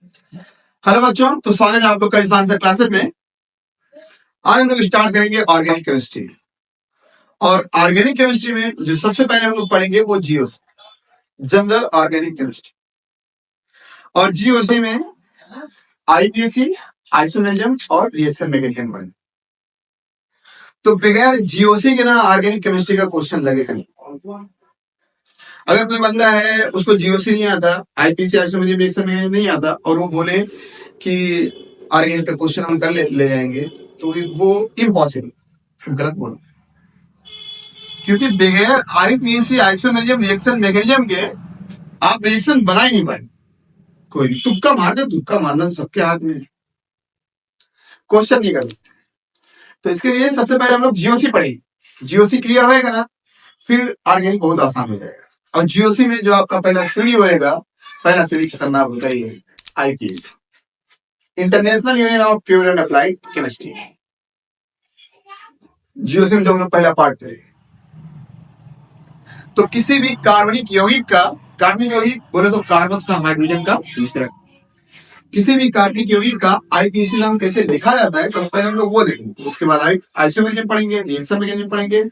Hello बच्चों, तो स्वागत है आप लोग का इस आंसर क्लासेस में। आज हम लोग स्टार्ट करेंगे ऑर्गेनिक केमिस्ट्री। और ऑर्गेनिक केमिस्ट्री में जो सबसे पहले हम लोग पढ़ेंगे वो जीओसी, जनरल ऑर्गेनिक केमिस्ट्री। और जीओसी में आईपीसी, आइसोमेरिज्म और रिएक्शन मैकेनिज्म पढ़ेंगे। तो बगैर जीओसी के ना ऑर्गेनिक केमिस्ट्री का क्वेश्चन लगेगा नहीं। अगर कोई बंदा है उसको जीओसी नहीं आता, आईपीसी, आइसोमेरिज्म, रिएक्शन मैकेनिज्म नहीं आता और वो बोले कि ऑर्गेनिक का क्वेश्चन हम कर ले जाएंगे, तो वो इम्पॉसिबल, गलत बोला। क्योंकि बगैर आईपीसी, आइसोमेरिज्म, रिएक्शन मैकेनिज्म के आप रिएक्शन बना ही नहीं पाए। कोई भी तुक्का मार दे, तुक्का मारना तो सबके हाथ में है, क्वेश्चन नहीं कर सकते। तो इसके लिए सबसे पहले हम लोग जीओसी पढ़ेंगे। जीओसी क्लियर होएगा ना, फिर ऑर्गेनिक बहुत आसान हो जाएगा। और जीओसी में जो आपका पहला सीढ़ी होएगा, पहला सीढ़ी खतरनाक होता ही है, IPC, international union of pure and applied chemistry. GOC में जो हम लोग पहला पार्ट करेंगे, तो किसी भी कार्बनिक यौगिक का, कार्बनिक यौगिक बोले तो कार्बन का, हाइड्रोजन का मिश्रण, किसी भी कार्बनिक यौगिक का आईपीसी नाम कैसे लिखा जाता है, सबसे पहले हम लोग वो देखेंगे। उसके बाद आइसोमेरिज्म पढ़ेंगे, रिएक्शन मैकेनिज्म पढ़ेंगे,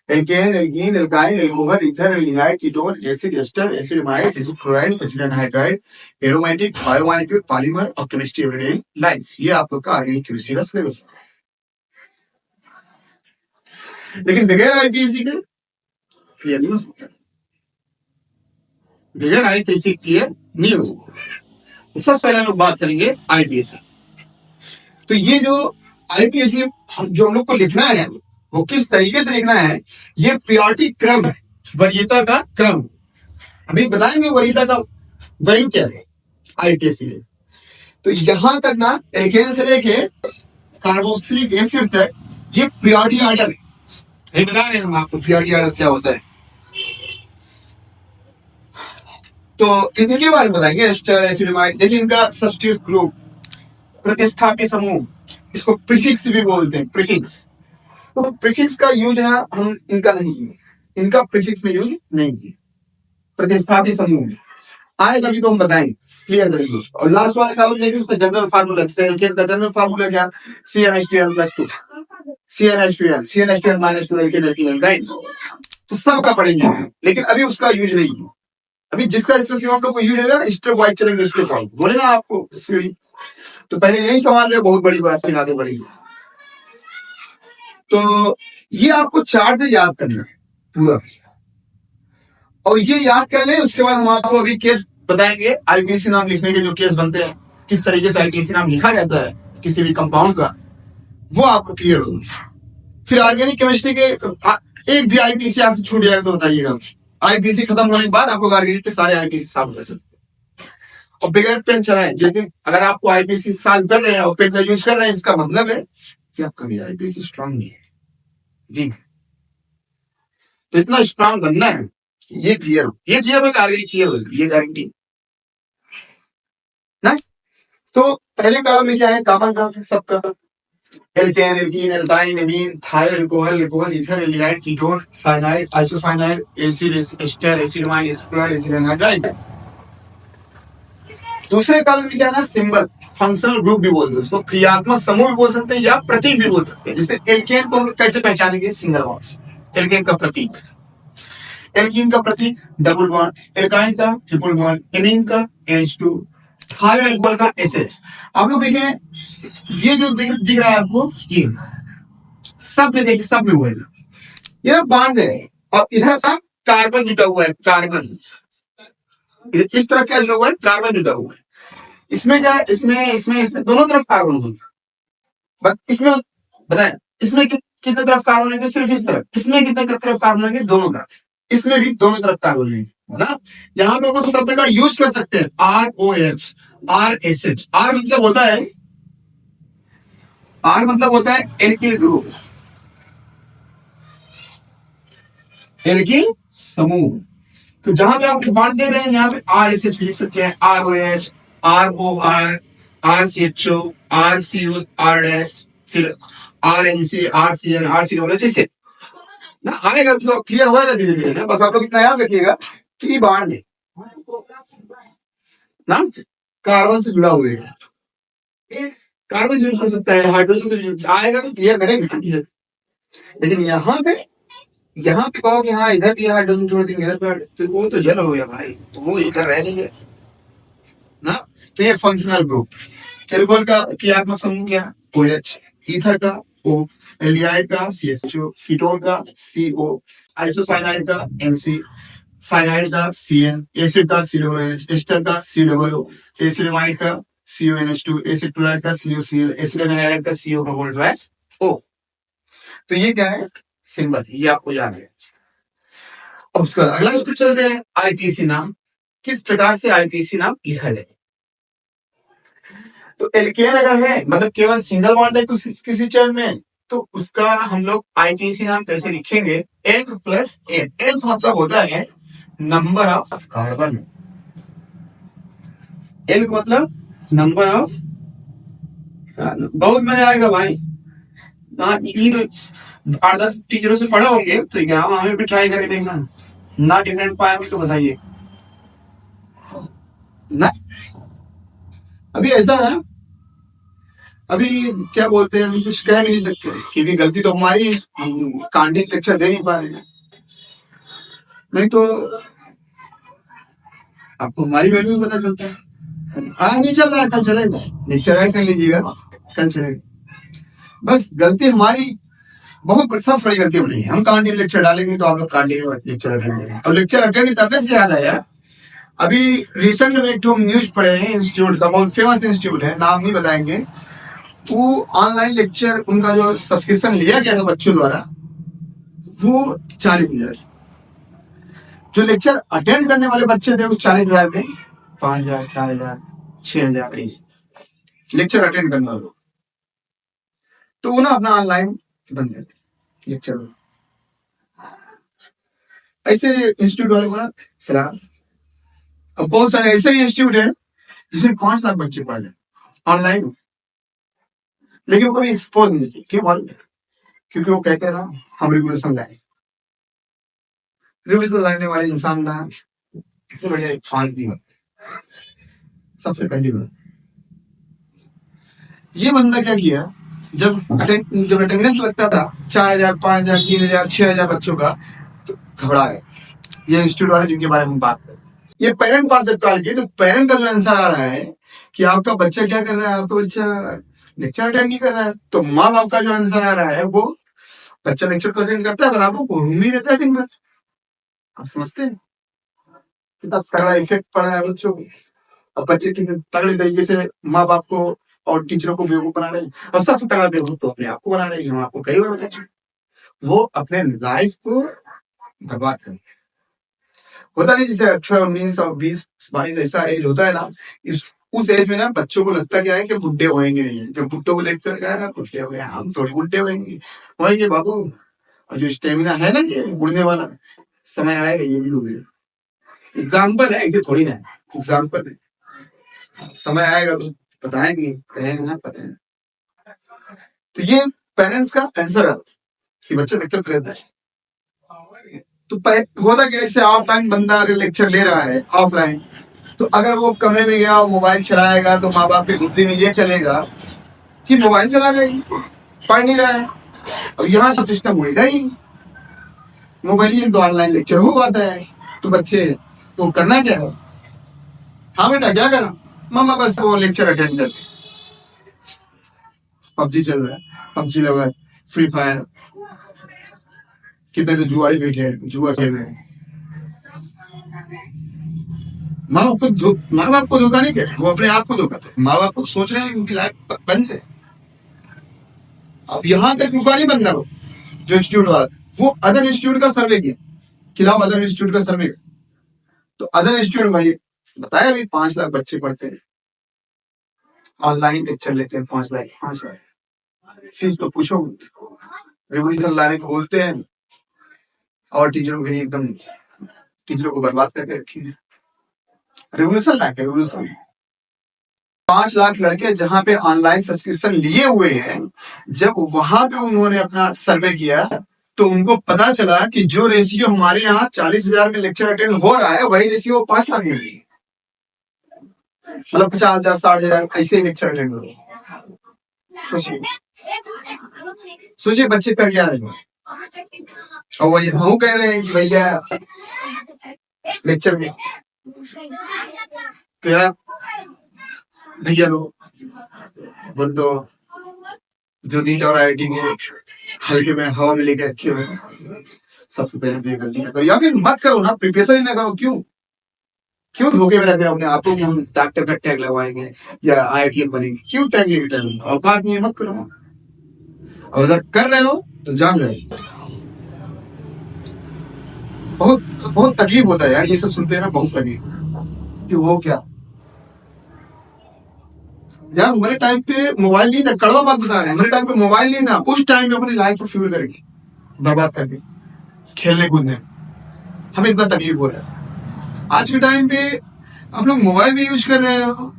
alkane, alkene, alkyne, alcohol, ether, aldehyde, ketone, acid ester, acid amide, acid chloride, acid anhydride, aromatic, biomolecule, polymer और केमिस्ट्री एवरीडे लाइफ। ये आप लोग का ऑर्गेनिक केमिस्ट्री का सिलेबस है। लेकिन बगैर आईपीसी के क्लियर नहीं हो सकता, बगैर आईपीसी क्लियर नहीं हो सकता। सबसे पहले लोग बात करेंगे आईपीएसी। तो ये जो आईपीएसी जो हम लोग को लिखना है, वो किस तरीके से लिखना है, ये प्योरिटी क्रम है, वरीयता का क्रम। अभी बताएंगे वरीयता का वैल्यू क्या है आईपीएसी में। तो यहां तक ना, एल्केन से लेके कार्बोक्सिलिक एसिड तक, ये प्योरिटी ऑर्डर है। ये बता रहे हैं हम आपको प्योरिटी ऑर्डर क्या होता है। तो इनके बारे में बताएंगे, एस्टर, एसिडमाइड। देखिए इनका सब्स्टिट्यूट ग्रुप, प्रतिस्थापी समूह, इसको प्रीफिक्स भी बोलते हैं, प्रीफिक्स। तो प्रीफिक्स का यूज ना हम इनका नहीं किए, इनका प्रीफिक्स में यूज नहीं किए। प्रतिस्थापी समूह आएगा भी तो हम बताएंगे, क्लियर करेंगे उसको। और लास्ट वाला कॉलम देखिए, उसका जनरल फार्मूला, जैसे एल्केन का जनरल फार्मूला क्या, CnH2n+2, CnH2n, CnH2n -2, alkene, alkene, alkyne. तो सब का पढ़ेंगे, लेकिन अभी उसका यूज नहीं है। अभी जिसका इसमें हम लोग को यूज है ना, स्टेप वाइज चलेंगे, स्टेप वाइज बोले ना आपको सीढ़ी। तो पहले यही सवाल है, बहुत बड़ी बात, फिर आगे बढ़ेंगे। तो ये आपको चार्ट में याद करना है पूरा, और ये याद कर ले। उसके बाद हम आपको अभी केस बताएंगे, आईपीसी नाम लिखने के जो केस बनते हैं, किस तरीके से आईपीसी नाम लिखा जाता है किसी भी कंपाउंड का, वो आपको क्लियर होगा। फिर ऑर्गेनिक केमिस्ट्री के एक भी आईपीसी आपसे छूट जाएगा तो बताइएगा। आईपीसी खत्म होने के बाद आपको ऑर्गेनिक के सारे आईपीसी सॉल्व कर सकते हैं। और बगैर पेन चलाएं, लेकिन अगर आपको आईपीसी सॉल्व कर रहे हैं और पेन का यूज कर रहे हैं, इसका मतलब है कि आपका भी आईपीसी स्ट्रांग नहीं है, वीक। तो इतना स्ट्रांग बनना है, ये क्लियर हो, ये क्लियर होगा, ऑर्गेनिक क्लियर होगा, ये गारंटी ना। तो पहले कॉलम में क्या है, कॉमन नाम है सबका, alkane, alkene, alkyne, amine, thiol, alcohol, alcohol, ether, aldehyde, ketone, cyanide, isocyanide, acid ester, acid amide, acid chloride, acid anhydride. दूसरे कॉलम में क्या है, सिंबल, फंक्शनल ग्रुप भी बोलते हैं उसको, क्रियात्मक समूह भी बोल सकते हैं या प्रतीक भी बोल सकते हैं। जैसे एल्केन को हम कैसे पहचानेंगे, सिंगल बॉन्ड, एल्केन का प्रतीक, एल्कीन का प्रतीक डबल बॉन्ड, एल्काइन का ट्रिपल बॉन्ड, एमीन का H2, थायल अल्कोहल का SH। आप लोग देखें, ये जो दिख रहा है आपको, ये सब में देखिए, सब में हुआ है, ये बॉन्ड है। और इधर का कार्बन जुटा हुआ है, कार्बन इस तरफ क्या जुटा हुआ है, कार्बन जुटा हुआ है। इसमें क्या है, इसमें दोनों तरफ कार्बन होगा। बस इसमें बताएं, इसमें कितने तरफ कार्बन होंगे, सिर्फ इस तरफ। इसमें कितने तरफ कार्बन होंगे, दोनों तरफ। इसमें भी दोनों तरफ कार्बन होंगे ना। यहाँ पे कुछ शब्द का यूज कर सकते हैं, ROH, RSH। R मतलब होता है एल्किल ग्रुप, एल्किल समूह। तो जहां पे आप बॉन्ड देख रहे हैं, यहाँ पे RSH लिख सकते हैं, ROH, ROR, RCHO, RCO, R', फिर RNC, RCN, RCOH, ऐसे ना आएगा तो क्लियर होगा धीरे धीरे ना। बस आप लोग इतना याद रखिएगा कि बॉन्ड है ना, कार्बन से जुड़ा हुआ है, कार्बन से जुड़ सकता है, हाइड्रोजन से आएगा तो क्लियर करेंगे। लेकिन यहाँ पे कहो कि हाँ इधर भी हाइड्रोजन जोड़ देंगे, इधर पे तो वो तो जल हो गया भाई, तो वो इधर रह नहीं है ना। तो ये फंक्शनल ग्रुप। एल्कोहल का क्रियात्मक समूह क्या? OH, ईथर का O, एल्डिहाइड का CHO, कीटोन का CO, आइसोसाइनाइड का NC, साइनाइड का CN, एसिड का COOH, एस्टर का COO, एसिडमाइड का CONH2, एसिड क्लोराइड का COCl, एसिड एनाइड का CO का बोल्ड वैस O। तो ये क्या है? सिंबल, ये आपको याद है। अब उसका अगला स्टेप चलते हैं, आईपीसी नाम। किस प्रकार से आईपीसी नाम लिखा जाए? तो एल्केन अगर है, मतलब केवल सिंगल बॉन्ड है किसी चेन में, तो उसका हम लोग आईपीसी नाम कैसे लिखेंगे? L plus N. एल मतलब होता है नंबर ऑफ कार्बन, एल मतलब नंबर ऑफ। बहुत मजा आएगा भाई, ये तो 8-10 टीचरों से पढ़े होंगे, तो एग्जाम हमें भी ट्राई करके देखना ना। डिफरेंट पाए तो बताइए ना। अभी ऐसा ना, अभी क्या बोलते हैं, हम कुछ कह भी नहीं सकते क्योंकि गलती तो हमारी है, हम कांडिक लेक्चर दे नहीं पा रहे हैं। नहीं तो आपको हमारी वैल्यू भी पता चलता है। आज नहीं चल रहा है, कल चलेगा, लेक्चर ऐड कर लीजिएगा, कल चलेगा। बस गलती हमारी बहुत सबसे बड़ी गलती बनी है, हम कांटिन्यू लेक्चर डालेंगे तो आप लोग कांटिन्यू लेक्चर अटेंड करेंगे। और लेक्चर अटेंड करने से याद आया, अभी रिसेंट में एक हम न्यूज पढ़े हैं, इंस्टीट्यूट का बहुत फेमस इंस्टीट्यूट है, नाम नहीं बताएंगे। वो ऑनलाइन लेक्चर, उनका जो सब्सक्रिप्शन लिया गया था बच्चों द्वारा, वो 40,000। जो लेक्चर अटेंड करने वाले बच्चे थे, वो 40,000 में 5,000, 4,000, 6,000 ऐसे लेक्चर अटेंड करने वालों। तो वो ना अपना ऑनलाइन बंद कर दिया लेक्चर। ऐसे इंस्टीट्यूट वाले को ना सलाह। अब बहुत सारे ऐसे भी इंस्टीट्यूट है जिसमें 5 लाख बच्चे पढ़ रहे ऑनलाइन, लेकिन वो कभी एक्सपोज नहीं किए। क्यों मालूम है? क्योंकि वो कहते हैं ना, हम रेगुलेशन लाए। रेगुलेशन लाने वाले इंसान ना कितने बढ़िया फाल की बात। सबसे पहली बात, ये बंदा क्या किया, जब अटेंडेंस लगता था 4,000, 5,000, 3,000, 6,000 बच्चों का, तो घबरा गए। ये इंस्टीट्यूट वाले जिनके बारे में बात कर, ये पेरेंट पास जब कॉल किए, तो पेरेंट का जो आंसर आ रहा है कि आपका बच्चा क्या कर रहा है, आपका बच्चा लेक्चर अटेंड नहीं कर रहा है, तो माँ बाप का जो आंसर आ रहा है, वो बच्चा लेक्चर अटेंड करता है, पर आपको रूम में रहता है दिन भर। आप समझते हैं कितना तगड़ा इफेक्ट पड़ रहा है बच्चों को। अब बच्चे कितने तगड़े तरीके से माँ बाप को और टीचरों को बेवकूफ बना रहे हैं, और सबसे तगड़ा बेवकूफ तो अपने आप को बना रहे हैं। हम आपको कई बार बता चुके, वो अपने लाइफ को बर्बाद कर होता नहीं। जैसे 18, 19 और 20, 22 ऐसा एज होता है ना, उस एज में ना बच्चों को लगता क्या है कि बुढ़े होएंगे नहीं। जब बुढ़ों को देखते हैं ना, बुढ़े हो गए, हम थोड़ी बुढ़े होएंगे बाबू। और जो स्टेमिना है ना, ये बुढ़ने वाला समय आएगा, ये भी डूबेगा। एग्जाम्पल है, ऐसे थोड़ी ना, एग्जाम्पल है। समय आएगा तो बताएंगे, कहेंगे ना, पता है। तो ये पेरेंट्स का आंसर है कि बच्चा लेक्चर रहता है। तो होता क्या, इससे ऑफलाइन बंदा अगर लेक्चर ले रहा है ऑफलाइन, तो अगर वो कमरे में गया और मोबाइल चलाएगा, तो माँ बाप की बुद्धि में ये चलेगा कि मोबाइल चला रहा है, पढ़ नहीं रहा है। और यहाँ तो सिस्टम होगा ही, मोबाइल में तो ऑनलाइन लेक्चर हो पाता है, तो बच्चे तो करना क्या है, हाँ बेटा क्या करो, मामा बस वो लेक्चर अटेंड कर। पबजी चल रहा है, पबजी लगा, फ्री फायर, कितने तो जुआड़ी बैठे हैं, जुआ खेल रहे हैं। माँ बाप को धोखा नहीं दे रहे, वो अपने आप को धोखा दे। माँ बाप को सोच रहे हैं उनकी लाइफ बन जाए। अब यहाँ तक रुका नहीं बंदा, वो जो इंस्टीट्यूट वाला था, वो अदर इंस्टीट्यूट का सर्वे किया, खिलाफ अदर इंस्टीट्यूट का सर्वे किया। तो अदर इंस्टीट्यूट भाई बताया, अभी 5 लाख बच्चे पढ़ते हैं, ऑनलाइन लेक्चर लेते हैं, 5 लाख फीस तो पूछो। रेवोल्यूशन लाने को बोलते हैं, और टीचरों के लिए एकदम टीचरों को बर्बाद करके रखी है। रेवोल्यूशन लाके, रेवोल्यूशन 5 लाख लड़के जहां पे ऑनलाइन सब्सक्रिप्शन लिए हुए हैं, जब वहां पे उन्होंने अपना सर्वे किया, तो उनको पता चला कि जो रेशियो हमारे यहाँ 40,000 में लेक्चर अटेंड हो रहा है, वही रेशियो 5 लाख में भी। मतलब 50,000 60,000 ऐसे लेक्चर अटेंड करो। सोचिए सोचिए बच्चे कर क्या रहे हैं, और वही हम कह रहे हैं कि भैया लेक्चर में तो यार भैया लोग बोल दो जो नीट और IIT के हल्के में हवा में लेके रखे हुए सबसे पहले तो ये गलती ना करो, या फिर मत करो ना, प्रिपरेशन ही ना करो। क्यों धोखे में रखे अपने आप को कि हम डॉक्टर का टैग लगवाएंगे या IITian बनेंगे? क्यों टैग लेके टैग? औकात में मत करो। और अगर कर रहे हो तो जान रहे हो। बहुत बहुत तकलीफ होता है यार ये सब सुनते हैं ना, बहुत तकलीफ कि वो क्या यार, हमारे टाइम पे मोबाइल नहीं था। कड़वा बात बता रहे हैं, हमारे टाइम पे मोबाइल नहीं था। उस टाइम पे अपनी लाइफ को फ्यूल करेंगे बर्बाद करके खेलने कूदने, हमें इतना तकलीफ हो रहा है। आज के टाइम पे आप लोग मोबाइल भी यूज कर रहे हो,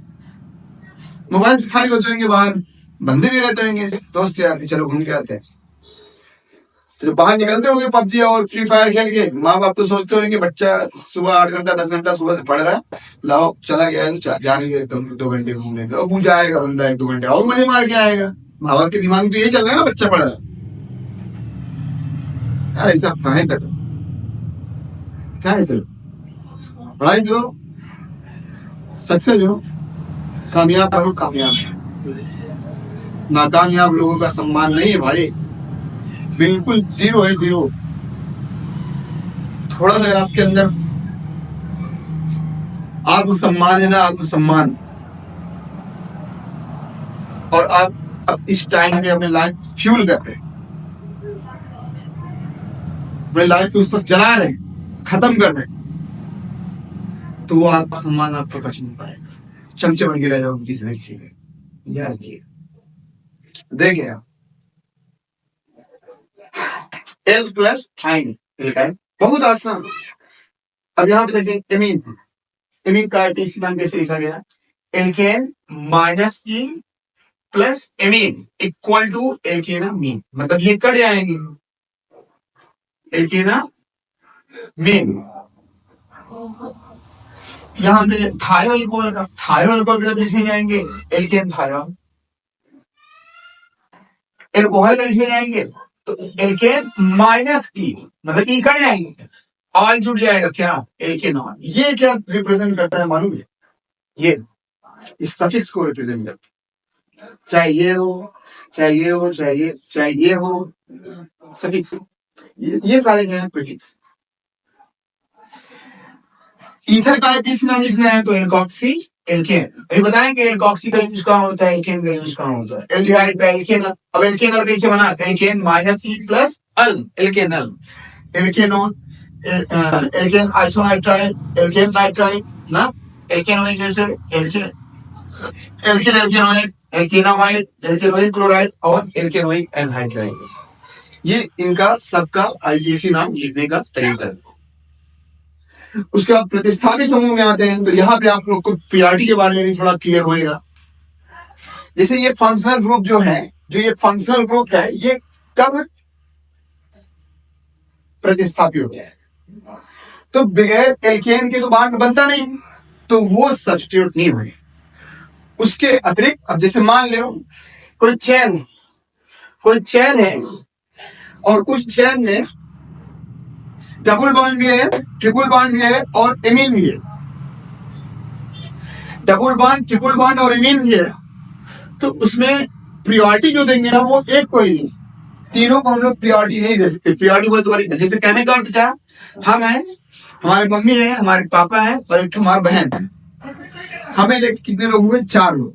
मोबाइल से खाली हो जाएंगे, बाहर बंदे भी रहते होंगे दोस्त यार कि चलो घूम के आते हैं, तो बाहर निकलते होंगे PUBG और फ्री फायर खेल के। माँ बाप तो सोचते होंगे बच्चा सुबह 8 घंटा 10 घंटा सुबह से पढ़ रहा है, लाओ चला गया है तो जाने के 2 घंटे घूमने का, अब जाएगा बंदा 1-2 घंटे और मजे मार के आएगा। माँ बाप के दिमाग में तो ये चल रहा है ना, बच्चा पढ़ रहा है यार। ऐसा कहें तक क्या है सर, पढ़ाई करो, सक्सेस हो, कामयाब हो। कामयाब नाकामयाब लोगों का सम्मान नहीं है भाई, बिल्कुल जीरो है, जीरो। थोड़ा सा अगर आपके अंदर आत्मसम्मान है ना, आत्मसम्मान, और आप अब इस टाइम में अपने लाइफ फ्यूल कर रहे हैं, अपने लाइफ को उस वक्त जला रहे हैं, खत्म कर रहे हैं, तो वो आत्मसम्मान आपको बच नहीं पाएगा, चमचे बन के रह जाओगे किसी न किसी में। याद रखिए, देखिए आप L प्लस आइन, एल्काइन बहुत आसान। अब यहाँ पे देखें एमीन, एमीन का आरटीसी नाम कैसे लिखा गया? Alkane minus E plus amine equal to alkanamine, मतलब ये कट जाएंगे एल्केना मीन। यहाँ पे थायो अल्कोहल जब लिखे जाएंगे एल्केन थायो, एल्कोहल लिखे जाएंगे तो एल्केन माइनस ई, मतलब ई कट जाएंगे, ऑल जुड़ जाएगा क्या? एल्केनॉल। ये क्या रिप्रेजेंट करता है मालूम है? ये इस सफिक्स को रिप्रेजेंट करता है, चाहे ये हो चाहे ये हो चाहे ये हो, सफिक्स ये सारे क्या है? प्रीफिक्स। ईथर का आईपीसी नाम लिखना है तो एल्कोक्सी एल्केन। अभी बताएंगे एल्कोक्सी का यूज कहाँ होता है, एल्केन का यूज कहाँ होता है। एल्डिहाइड का एल्केन। अब एल्केनल कैसे बना? एल्केन माइनस ई प्लस अल, एल्केनल, एल्केनॉल, एल्केन आइसोनाइट्राइड, एल्केन नाइट्राइड ना, एल्केनोइक एसिड, एल्केनोइड, एल्केनामाइड, एल्केनोइक क्लोराइड और एल्केनोइक एनहाइड्राइड। ये इनका सबका आईपीसी नाम लिखने का तरीका है। उसके बाद प्रतिस्थापी समूह में आते हैं, तो यहाँ पे आप लोग को पीआरटी के बारे में भी थोड़ा क्लियर होएगा। जैसे ये फंक्शनल ग्रुप जो है, ये फंक्शनल ग्रुप है, ये कब प्रतिस्थापी होता है? तो बगैर एल्केन के तो बॉन्ड बनता नहीं, तो वो सब्स्टिट्यूट नहीं हुए। उसके अतिरिक्त अब जैसे मान लो कोई चैन है और उस चैन में डबल बॉन्ड भी है, ट्रिपल बॉन्ड भी है और एमीन भी है। डबल बॉन्ड, ट्रिपल बॉन्ड और एमीन भी है, तो उसमें प्रियोरिटी जो देंगे ना वो एक को ही, तीनों को हम लोग प्रियोरिटी नहीं दे सकते। प्रियोरिटी बोले तो जैसे कहने का अर्थ क्या, हम हैं, हमारे मम्मी है, हमारे पापा है और एक हमारी बहन है, हमें लेके कितने लोग हुए? 4 लोग।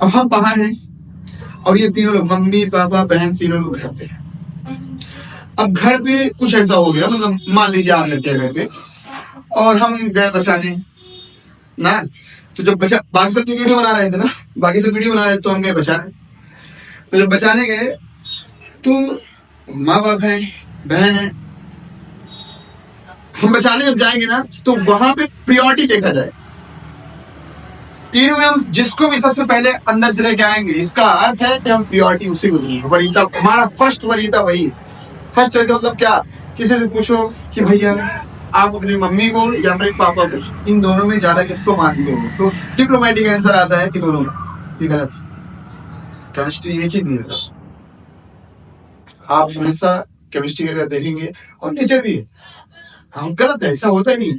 अब हम बाहर हैं और ये तीनों लोग, मम्मी पापा बहन, तीनों लोग घर पे हैं। अब घर पे कुछ ऐसा हो गया, मतलब मान लीजिए आग लग गया घर पे और हम गए बचाने ना, तो जब बचा, बाकी सब वीडियो बना रहे थे ना, तो हम गए बचाने। तो जब बचाने गए तो माँ बाप है, बहन है, हम बचाने जब जाएंगे ना तो वहां पे प्रियोरिटी देखा जाए, तीनों में हम जिसको भी सबसे पहले अंदर से लेके आएंगे, इसका अर्थ है कि हम प्रियोरिटी उसी को देंगे। वरीयता, हमारा फर्स्ट वरीयता वही है। फर्स्ट वरीयता मतलब क्या? किसी से पूछो कि भैया आप अपनी मम्मी को या अपने पापा को, इन दोनों में ज्यादा किसको मानते हो? तो डिप्लोमेटिक आंसर आता है कि दोनों का। ये गलत है, केमिस्ट्री ये चीज नहीं होगा। आप हमेशा केमिस्ट्री अगर देखेंगे, और नेचर भी है, हम गलत है, ऐसा होता ही नहीं।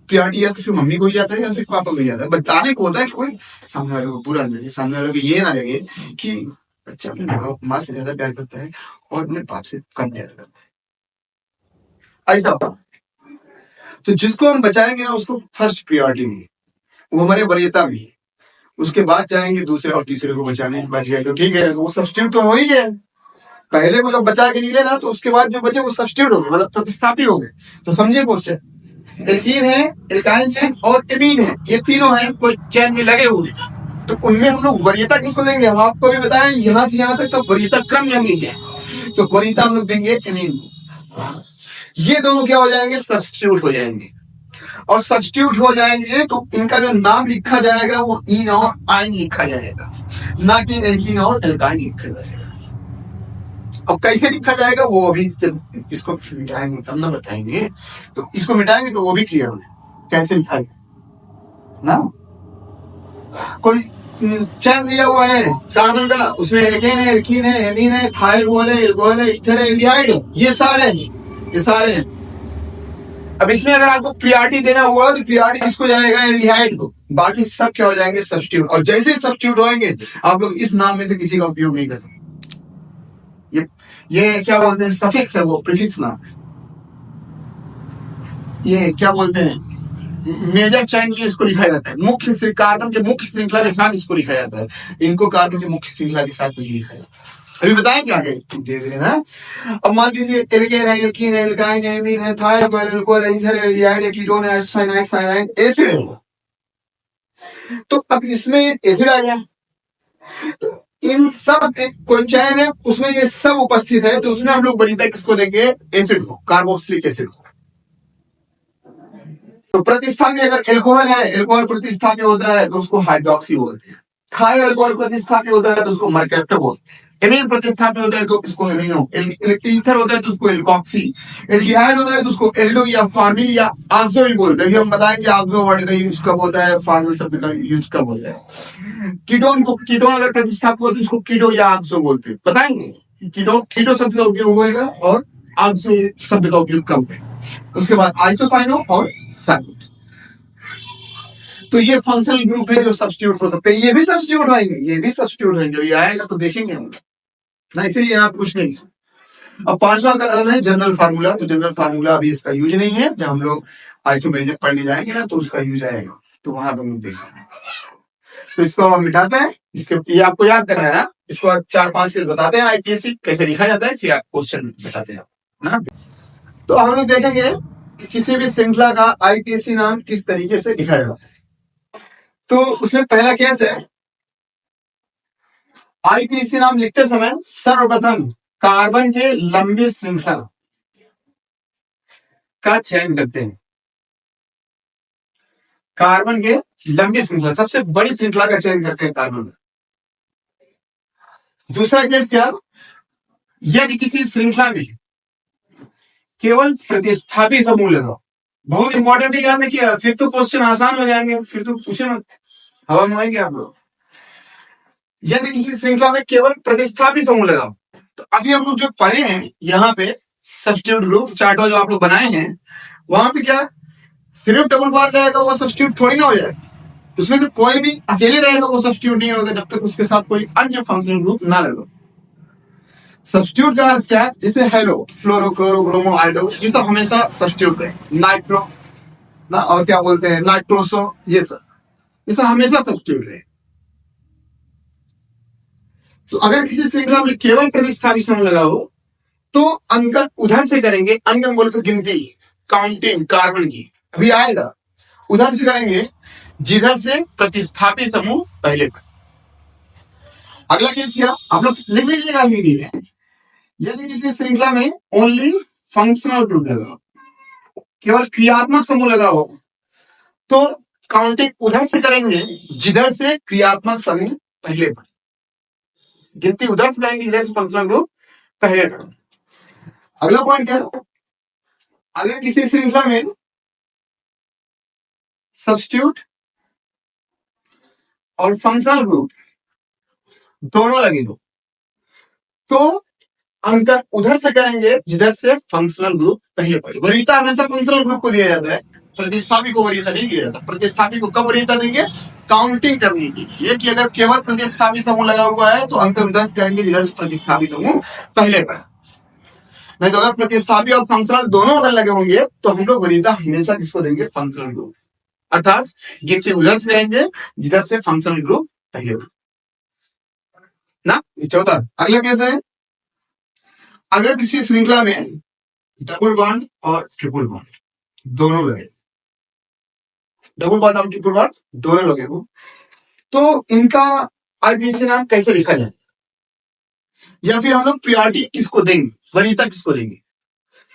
प्रियोरिटी या तो सिर्फ मम्मी को ही आता है या सिर्फ पापा को ही आता है। बताने को होता है कि कोई सामने वाले को बुरा लगे, सामने वाले को ये ना लगे कि बच्चा अपने माँ से ज्यादा प्यार करता है और अपने बाप से कम प्यार करता है, ऐसा होता। तो जिसको हम बचाएंगे ना, उसको फर्स्ट प्रियोरिटी दी, वो हमारे वरीयता में, उसके बाद जाएंगे दूसरे और तीसरे को बचाने। बच गए तो ठीक है, वो सब्स्टिट्यूट तो हो ही गए। पहले को जब बचा के निकले ना, तो उसके बाद जो बचे वो सब्स्टिट्यूट हो गए, मतलब प्रतिस्थापी हो गए। तो समझिए क्वेश्चन, एल्कीन है, एल्काइन है और एमीन है, ये तीनों हैं कोई चैन में लगे हुए। तो उनमें हम लोग वरीयता किसको देंगे? हम आपको भी बताएं, यहाँ से यहाँ तक सब वरीयता क्रम में हम लेंगे। तो वरीयता हम लोग देंगे एमीन को। ये दोनों क्या हो जाएंगे? सब्स्टिट्यूट हो जाएंगे। और सब्स्टिट्यूट हो जाएंगे तो इनका जो नाम लिखा जाएगा वो इन और आइन लिखा जाएगा, ना कि एल्कीन और एल्काइन लिखा जाएगा। अब कैसे लिखा जाएगा वो अभी जब इसको मिटाएंगे तब ना बताएंगे। तो इसको मिटाएंगे तो वो भी क्लियर होगा कैसे लिखा जाए ना। कोई चैन दिया हुआ है कार्बन का, उसमें एल्केन है, एल्कीन है, एमीन है, थायरोल है, एल्कोहल है, ईथर है, एल्डिहाइड है, ये सारे हैं। अब इसमें अगर आपको प्रियोरिटी देना हुआ तो प्रियोरिटी किसको जाएगा? एल्डिहाइड को। बाकी सब क्या हो जाएंगे? सब्स्टिट्यूट। और जैसे ही सब्स्टिट्यूट होंगे, आप लोग इस नाम में से किसी का उपयोग नहीं कर सकते। ये क्या बोलते हैं? सफिक्स है, वो प्रीफिक्स ना। ये क्या बोलते हैं? मेजर चैन के इसको लिखा जाता है, मुख्य कार्बन के मुख्य श्रृंखला के साथ इसको लिखा जाता है। इनको कार्बन के मुख्य श्रृंखला के साथ नहीं लिखा जाता। अभी बताएं आगे धीरे धीरे ना। अब मान लीजिए एल्केन है, एल्कीन है, एल्काइन है, एमीन है, थायरोल है, एल्कोहल है, ईथर है, एल्डिहाइड है, कीटोन है, साइनाइड, साइनाइड, एसिड है। तो अब इसमें एसिड आ गया, तो इन सब कोई चैन है उसमें ये सब उपस्थित है, तो उसमें हम लोग वरीयता किसको देंगे? एसिड को, कार्बोक्सिलिक एसिड को। तो प्रतिस्थापी अगर एल्कोहल है, एल्कोहल प्रतिस्थापी होता है तो उसको हाइड्रोक्सी बोलते हैं। थाई एल्कोहल प्रतिस्थापी होता है तो उसको मर्केप्टो बोलते हैं। एमीन प्रतिस्थापी होता है तो इसको एमीनो। ईथर होता है तो उसको एल्कोक्सी। एल्डिहाइड होता है तो उसको एल्डो या फार्मिल या आक्सो भी बोलते हैं। हम बताएंगे आक्सो वर्ड का यूज कब होता है, फार्मिल शब्द का यूज कब होता है। कीटोन को, कीटोन अगर प्रतिस्थापी हो तो उसको कीटो या आक्सो बोलते हैं। बताएंगे कीटो शब्द का उपयोग होगा और आक्सो शब्द का उपयोग कब है। उसके बाद आइसोसाइनो और साइनो। तो ये फंक्शनल ग्रुप है जो सब्स्टिट्यूट हो सकते हैं। ये भी सब्स्टिट्यूट होंगे, ये भी सब्स्टिट्यूट होंगे। ये आएगा तो देखेंगे हम ना, इसीलिए यहाँ कुछ नहीं। अब पांचवा कदम है जनरल फार्मूला। तो जनरल फार्मूला अभी इसका यूज नहीं है, जब हम लोग आइसोमेरिक पढ़ने जाएंगे ना तो उसका यूज आएगा, तो वहां पर हम लोग देखेंगे। तो इसको हम मिटाते हैं, इसके ये आपको याद करना है ना। इसको 4-5 के बताते हैं आईपीएससी कैसे लिखा जाता है, फिर क्वेश्चन बताते हैं ना। तो हम लोग देखेंगे कि किसी भी श्रृंखला का आईपीएससी नाम किस तरीके से लिखा जाता है। तो उसमें पहला केस है, आईपीएससी नाम लिखते समय सर्वप्रथम कार्बन के लंबे श्रृंखला का चयन करते हैं। कार्बन के लंबी श्रृंखला, सबसे बड़ी श्रृंखला का चयन करते हैं कार्बन में। दूसरा केस क्या, यदि किसी श्रृंखला में केवल प्रतिस्थापी समूह लगाओ। बहुत इंपॉर्टेंट है, याद रखिए, फिर तो क्वेश्चन आसान हो जाएंगे, फिर तो पूछे मत, हवा में आएंगे आप लोग। यदि किसी श्रृंखला में केवल प्रतिस्थापी समूह लगाओ, तो अभी हम लोग जो पढ़े हैं यहाँ पे सब्स्टिट्यूट ग्रुप चार्ट जो आप लोग बनाए हैं, वहां पे क्या सिर्फ डबल बॉन्ड रहेगा वो सब्स्टिट्यूट थोड़ी ना हो जाएगा। उसमें से कोई भी अकेले रहेगा वो सब्स्टिट्यूट नहीं होगा जब तक उसके साथ कोई अन्य फंक्शनल ग्रुप ना लगे। सब्स्टिट्यूट का अर्थ क्या है? जैसे हेलो, फ्लोरो, क्लोरो, ब्रोमो, आइडो, ये सब हमेशा सब्स्टिट्यूट है। नाइट्रो ना, और क्या बोलते हैं नाइट्रोसो, ये सब हमेशा सब्स्टिट्यूट है। तो अगर किसी श्रृंखला में केवल प्रतिस्थापी समूह लगा हो तो अंकन उधर से करेंगे। अंकन बोले तो गिनती, काउंटिंग कार्बन की अभी आएगा, उधर से करेंगे जिधर से प्रतिस्थापी समूह पहले पर। अगला केस क्या, आप लोग लिख लीजिएगा हिंदी में। यदि किसी श्रृंखला में ओनली फंक्शनल ग्रुप लगा, केवल क्रियात्मक समूह लगा हो, तो काउंटिंग उधर से करेंगे जिधर से क्रियात्मक समूह पहले पर। गिनती उधर से करेंगे जिधर से फंक्शनल ग्रुप पहले पर। अगला पॉइंट क्या, अगर किसी श्रृंखला में सब्स्टिट्यूट और फंक्शनल ग्रुप दोनों लगे हो तो अंकन उधर से करेंगे जिधर से फंक्शनल ग्रुप पहले पड़े। वरीयता हमेशा फंक्शनल ग्रुप को दिया जाता है, प्रतिस्थापी को वरीयता नहीं दिया जाता। प्रतिस्थापी को कब वरीयता देंगे? काउंटिंग करने के लिए कि अगर केवल प्रतिस्थापी समूह लगा हुआ है तो अंकन 10 करेंगे जिधर से प्रतिस्थापी समूह पहले पड़ा। नहीं तो अगर प्रतिस्थापी और फंक्शनल दोनों अगर लगे होंगे तो हम लोग वरीयता हमेशा किसको देंगे? Functional group. अर्थात गिनती उधर से करेंगे जिधर से फंक्शनल ग्रुप पहले पड़ा ना। ये चौथा। अगला कैसे है? अगर किसी श्रृंखला में डबल बॉन्ड और ट्रिपल बॉन्ड दोनों लगे, डबल बॉन्ड और ट्रिपल बॉन्ड दोनों लगे हो तो इनका आईपीसी नाम कैसे लिखा जाए, या फिर हम लोग प्रियोरिटी किसको देंगे, वरीयता किसको देंगे?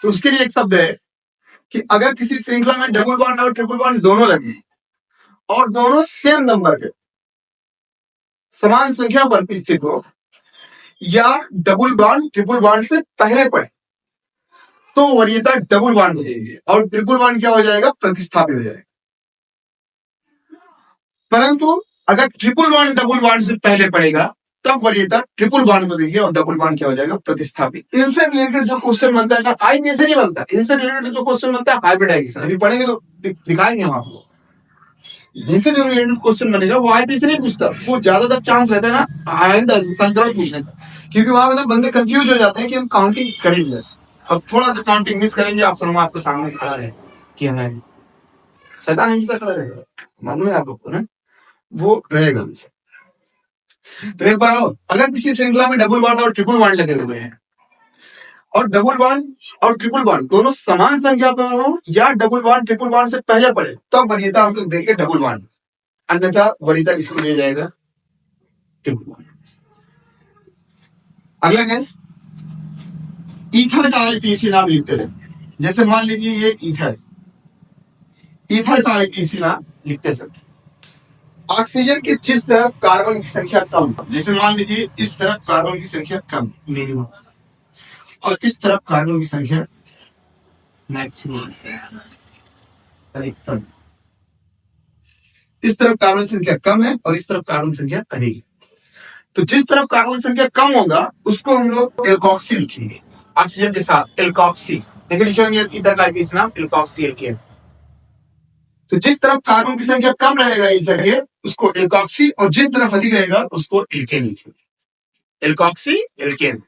तो उसके लिए एक शब्द है कि अगर किसी श्रृंखला में डबल बॉन्ड और ट्रिपल बॉन्ड दोनों लगे और दोनों सेम नंबर के समान संख्या पर स्थित हो या डबल बॉन्ड ट्रिपल बॉन्ड से पहले पड़े तो वरीयता डबल बॉन्ड को देंगे और ट्रिपल बॉन्ड क्या हो जाएगा? प्रतिस्थापी हो जाएगा। परंतु अगर ट्रिपल बॉन्ड डबल बॉन्ड से पहले पड़ेगा तब वरीयता ट्रिपल बॉन्ड को देंगे और डबल बॉन्ड क्या हो जाएगा? प्रतिस्थापी। इनसे रिलेटेड जो क्वेश्चन बनता है ना, आई से नहीं बनता, इनसे रिलेटेड जो क्वेश्चन बनता है हाइब्रिडाइजेशन, अभी पढ़ेंगे तो दिखाएंगे हम आपको। इनसे जो रिलेटेड क्वेश्चन बनेगा वो आईपी से नहीं पूछता, वो ज्यादातर चांस रहता है ना हाइब्रिडाइजेशन का पूछने का, क्योंकि वहां ना बंदे कंफ्यूज हो जाते हैं कि हम काउंटिंग करेंगे और थोड़ा सा काउंटिंग मिस करेंगे, ऑप्शन आपके सामने खड़ा रहे कि हमें शैतान हमेशा खड़ा रहेगा, मालूम है आप लोग को ना, वो रहेगा हमेशा। तो एक बार और, अगर किसी श्रृंखला में डबल बॉन्ड और ट्रिपल बॉन्ड लगे हुए हैं और डबल बॉन्ड और ट्रिपल बॉन्ड दोनों समान संख्या पर हो या डबल बॉन्ड ट्रिपल बॉन्ड से पहले पड़े तो वरीयता हम लोग देंगे डबल बॉन्ड, अन्यथा वरीयता किसको दिया जाएगा? Triple bond. अगला केस, ईथर का आईपीसी नाम लिखते थे। जैसे मान लीजिए ये ईथर, ईथर का आईपीसी नाम लिखते थे। ऑक्सीजन की जिस तरफ कार्बन की संख्या कम, जैसे मान लीजिए इस तरफ कार्बन की संख्या कम मिनिमम और इस तरफ कार्बन की संख्या मैक्सिमम अधिकतम, इस तरफ कार्बन संख्या कम है और इस तरफ कार्बन संख्या अधिक है। तो जिस तरफ कार्बन संख्या कम होगा उसको हम लोग एल्कोक्सी लिखेंगे, ऑक्सीजन के साथ एल्कोक्सी। देखिए लिखेंगे ईथर का आईपीसी नाम एल्कोक्सी एल्केन। तो जिस तरफ कार्बन की संख्या कम रहेगा ईथर के उसको एल्कोक्सी और जिस तरफ अधिक रहेगा उसको एल्केन लिखेंगे, एल्कोक्सी एल्केन।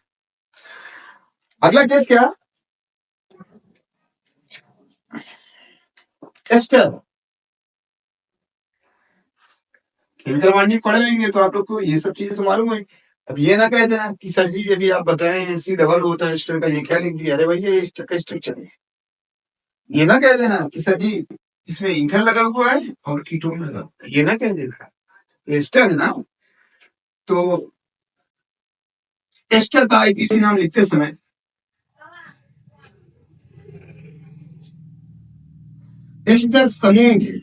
अगला केस क्या? एस्टर। केमिकल बॉन्डिंग पढ़ेंगे तो आप लोग को ये सब चीजें तो मालूम है। अब ये ना कह देना कि सर जी अभी आप बताएं एसी डबल होता है एस्टर का, ये क्या लिख दिया? अरे भैया एस्टर का स्ट्रक्चर है। ये ना कह देना कि सर जी इसमें ईथर लगा हुआ है और कीटोन लगा हुआ है, ये ना कह देना। एस्टर है ना, तो एस्टर का आईपीसी नाम लिखते समय एस्टर समूह के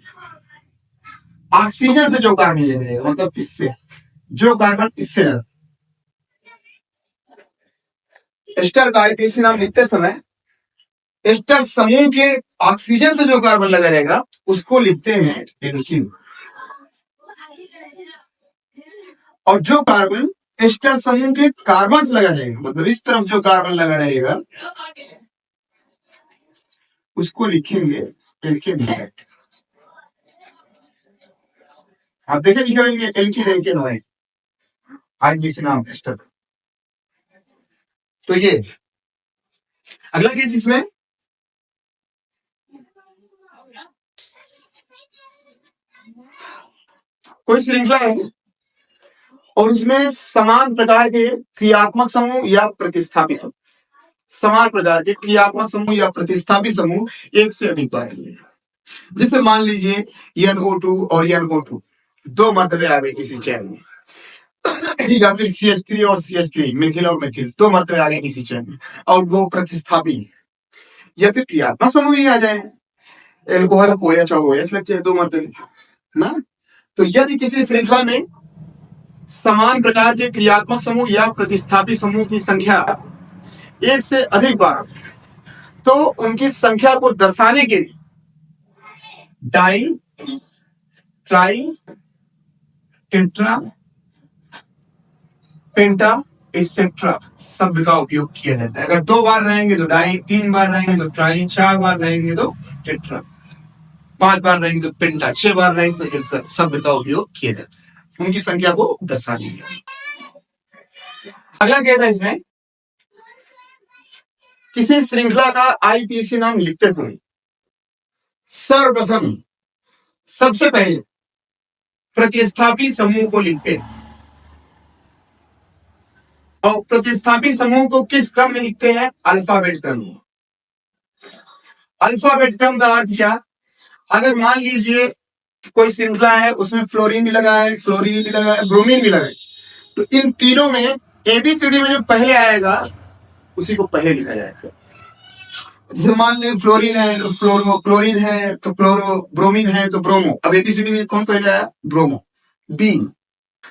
ऑक्सीजन से जो कार्बन ले जाएगा, मतलब इससे जो कार्बन इससे, एस्टर का आईपीसी नाम लिखते समय एस्टर समूह के ऑक्सीजन से जो कार्बन लगा रहेगा उसको लिखते हैं एल्कीन, और जो कार्बन एस्टर समूह के कार्बन से लगा रहेगा, मतलब इस तरफ जो कार्बन लगा रहेगा उसको लिखेंगे एल्केन। आप देखें लिखेंगे एल्कीन एल्केन है आईपीसी नाम एस्टर। तो ये अगला केस, इसमें कोई श्रृंखला है और उसमें समान प्रकार के क्रियात्मक समूह या प्रतिस्थापी समूह, समान प्रकार के क्रियात्मक समूह या प्रतिस्थापी समूह एक से अधिक बार, जिसमें मान लीजिए NO2 और NO2 दो मर्तबे आ गए किसी चैन में, या फिर CH3 और CH3 मिथिल और मिथिल दो मर्तबे आ गए किसी चैन में और वो प्रतिस्थापी है, या फिर क्रियात्मक समूह ही आ जाए, एल्कोहल OH और OH लग जाए दो मर्तबे ना। तो यदि किसी श्रृंखला में समान प्रकार के क्रियात्मक समूह या प्रतिस्थापी समूह की संख्या एक से अधिक बार, तो उनकी संख्या को दर्शाने के लिए डाई ट्राई, टेट्रा, पेंटा, एक्सेट्रा शब्द का उपयोग किया जाता है। अगर 2 बार रहेंगे तो डाई, 3 बार रहेंगे तो ट्राई, 4 बार रहेंगे तो टेट्रा, 5 बार रहेंगे तो पेंटा, 6 बार रहेंगे तो एक्सेट्रा शब्द का उपयोग किया जाता है उनकी संख्या को दर्शाने के लिए। अगला क्या था इसमें, किसी श्रृंखला का आईपीसी नाम लिखते समय सर्वप्रथम सबसे पहले प्रतिस्थापी समूह को लिखते हैं। और प्रतिस्थापी समूह को किस क्रम में लिखते हैं? अल्फाबेट क्रम में। अल्फाबेट क्रम का अर्थ क्या? अगर मान लीजिए कोई श्रृंखला है, उसमें फ्लोरीन भी लगा है, क्लोरीन भी लगा है, ब्रोमीन भी लगा है, तो इन तीनों में एबीसीडी में जो पहले आएगा उसी को पहले लिखा जाएगा। जैसे मान लें फ्लोरीन है तो फ्लोरो, क्लोरीन है तो क्लोरो, ब्रोमीन है तो ब्रोमो। अब एबीसीडी में कौन पहले आया? Bromo, B.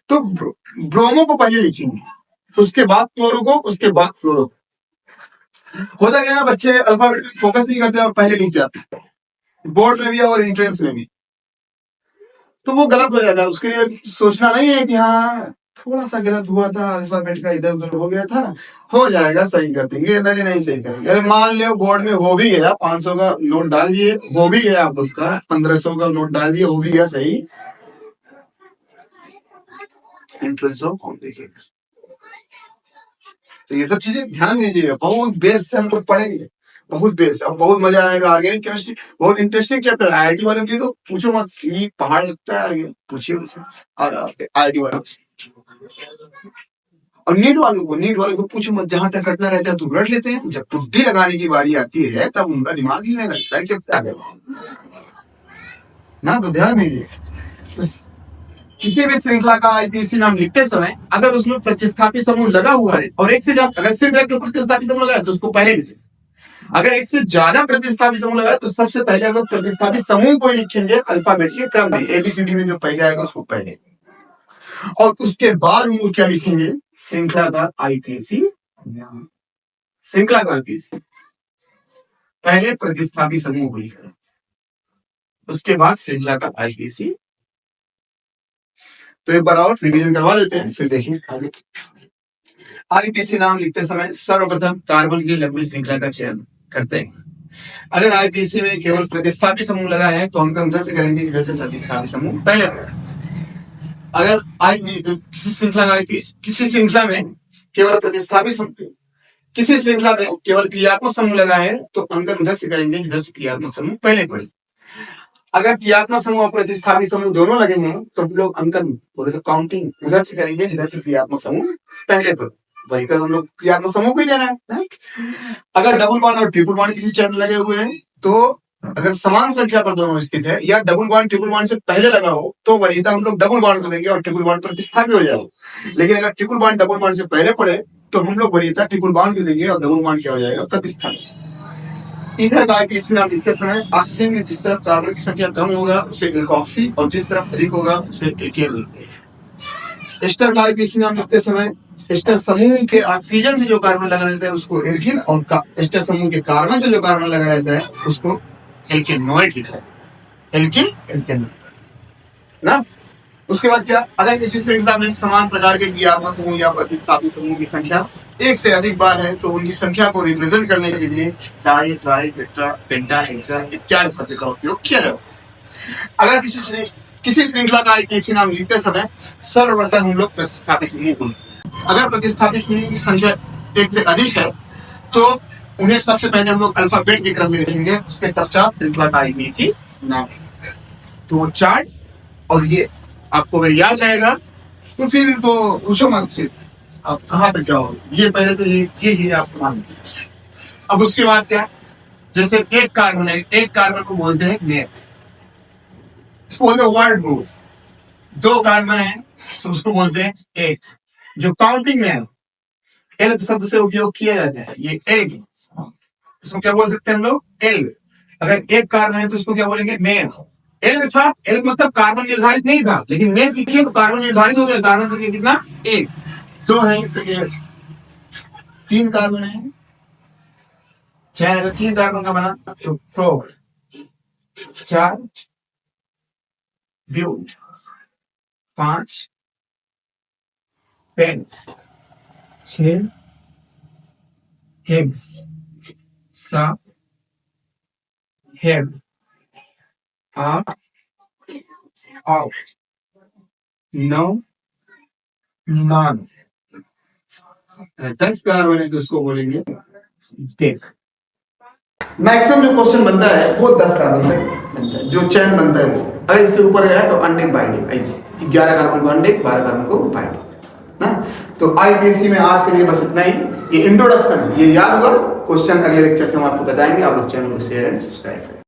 तो ब्रोमो को पहले लिखेंगे, तो उसके बाद क्लोरो को, उसके बाद फ्लोरो। होता क्या ना, बच्चे अल्फाबेट फोकस नहीं करते और पहले लिख जाते हैं, बोर्ड में भी और एंट्रेंस में भी, तो वो गलत हो जाता है। उसके लिए सोचना नहीं है कि हाँ थोड़ा सा गलत हुआ था, अल्फाबेट का इधर उधर हो गया था, हो जाएगा, सही कर देंगे। नहीं नहीं, सही करेंगे। अरे मान लो बोर्ड में हो भी गया, 500 का नोट डाल दिए, हो भी गया, आप उसका 1500 का नोट डाल दिए, हो भी गया सही, एंट्रेंस ऑफ कौन देखेगा? तो ये सब चीजें ध्यान दीजिएगा, बहुत बेस से हम लोग पढ़ेंगे, बहुत बेस, और बहुत मजा आएगा। ऑर्गेनिक केमिस्ट्री बहुत इंटरेस्टिंग चैप्टर है। आईआईटी वालों की तो पूछो मत, ये पहाड़ लगता है ऑर्गेनिक, पूछिए उनसे। और आईआईटी वालों और नीट वालों को पूछो मत, जहां तक रटना रहता है तो रट लेते हैं, जब बुद्धि लगाने की बारी आती है तब उनका दिमाग हिलने लगता है। क्या ना, तो ध्यान दीजिए। तो किसी भी श्रृंखला का आईपीसी नाम लिखते समय अगर उसमें प्रतिस्थापी समूह लगा हुआ है और एक से ज्यादा, अगर सिर्फ एक प्रतिस्थापी समूह लगा है तो उसको पहले लिखें। अगर एक से ज्यादा प्रतिस्थापी समूह लगा है तो सबसे पहले अगर प्रतिस्थापी समूह को लिखेंगे अल्फाबेट के क्रम में, एबीसीडी में जो पहले आएगा उसको पहले, और उसके बाद हम लोग क्या लिखेंगे? श्रृंखला का आईपीसी। श्रृंखला का आईपीसी पहले प्रतिस्थापी समूह को लिखेंगे, उसके बाद श्रृंखला का आईपीसी। तो एक बार और रिवीजन करवा देते हैं, फिर देखिए आगे। आईपीसी नाम लिखते समय सर्वप्रथम कार्बन की लंबी श्रृंखला का चयन करते हैं। अगर आईपीसी में केवल प्रतिस्थापी समूह लगा है तो हम उधर से करेंगे, इधर से प्रतिस्थापी समूह पहले। अगर किसी श्रृंखला का किसी श्रृंखला में केवल प्रतिस्थापी समूह, किसी श्रृंखला में केवल क्रियात्मक समूह लगा है तो अंकन उधर से करेंगे, इधर से क्रियात्मक समूह पहले पढ़े। अगर क्रियात्मक समूह और प्रतिस्थापी समूह दोनों लगे हैं तो हम लोग अंकन थोड़े से काउंटिंग उधर से करेंगे, इधर से क्रियात्मक समूह पहले पढ़े। वही कर हम लोग क्रियात्मक समूह को ही लेना है। अगर डबल बॉन्ड और ट्रिपल बॉन्ड किसी चरण लगे हुए हैं, तो अगर समान संख्या पर दोनों स्थित है या डबल बॉन्ड ट्रिपल बॉन्ड से पहले लगा हो तो वरीयता हम लोग डबल बॉन्ड को देंगे और ट्रिपल बॉन्ड प्रतिस्थापी हो जाएगा। लेकिन अगर ट्रिपल बॉन्ड डबल बॉन्ड से पहले पड़े तो हम लोग वरीयता ट्रिपल बॉन्ड को देंगे और डबल बॉन्ड क्या हो जाएगा? प्रतिस्थापी। इधर का आईपीसी नाम लिखते समय ऑक्सीजन में जिस तरफ कार्बन की संख्या कम होगा उसे एल्कोक्सी और जिस तरफ अधिक होगा उसे एल्केन। एस्टर का आईपीसी नाम लिखते समय एस्टर समूह के ऑक्सीजन से जो कार्बन लगा रहता है उसको एल्किन, और एस्टर समूह के कार्बन से जो कार्बन लगा रहता है उसको एल्केनोइड लिखा है। एल्केन ना। उसके बाद क्या, अगर किसी श्रृंखला में समान प्रकार के क्रियात्मक समूह या प्रतिस्थापी समूह की संख्या एक से अधिक बार है तो उनकी संख्या को रिप्रेजेंट करने के लिए ट्राई, टेट्रा, पेंटा, हेक्सा इत्यादि शब्द का उपयोग किया जाता है। अगर किसी श्रृंखला का आईपीसी नाम लिखते समय सर्वप्रथम हम लोग प्रतिस्थापी समूह को, अगर प्रतिस्थापी समूह की संख्या एक से अधिक है तो उन्हें सबसे पहले हम लोग अल्फाबेट के क्रम में लिखेंगे, उसके पश्चात श्रृंखला का आईपीसी नाम। तो वो चार्ट और ये आपको अगर याद रहेगा तो फिर तो पूछो मत, फिर आप कहाँ तक जाओ। ये पहले तो ये चीज आपको मान। अब उसके बाद क्या, जैसे एक कार्बन है, एक कार्बन को बोलते हैं मेथ, इसको बोलते हैं वर्ड ग्रुप। 2 कार्बन है तो उसको बोलते हैं एक, जो काउंटिंग में है एल शब्द से उपयोग किया जाता है। ये एल, इसको क्या बोल सकते हैं हम लोग? एल। अगर एक कार्बन है तो इसको क्या बोलेंगे? मेथ। एल था, एल मतलब कार्बन निर्धारित नहीं था, लेकिन मेथ लिखिए तो कार्बन निर्धारित हो गया। कार्बन संख्या कितना? 1। 2 है तो 1, 3 कार्बन है, 6 3 कार्बन का बना तो 4, 4 but, 5 pent, 6 hex, 7 hept, 8 oct, 9 non, 10 का बने तो उसको बोलेंगे टेक। मैक्सिमम जो क्वेश्चन बनता है वो 10 कार्बन तक बनता है, जो चैन बनता है वो। अगर इसके ऊपर गया तो अनडेक बाइंडिंग, ऐसे 11 कार्बन को अनडेक, 12 कार्बन को बाइंडिंग ना। तो आईपीएससी में आज के लिए बस इतना ही। ये इंट्रोडक्शन है, ये याद होगा। क्वेश्चन अगले लेक्चर से हम आपको बताएंगे। आप लोग चैनल को शेयर एंड सब्सक्राइब करें।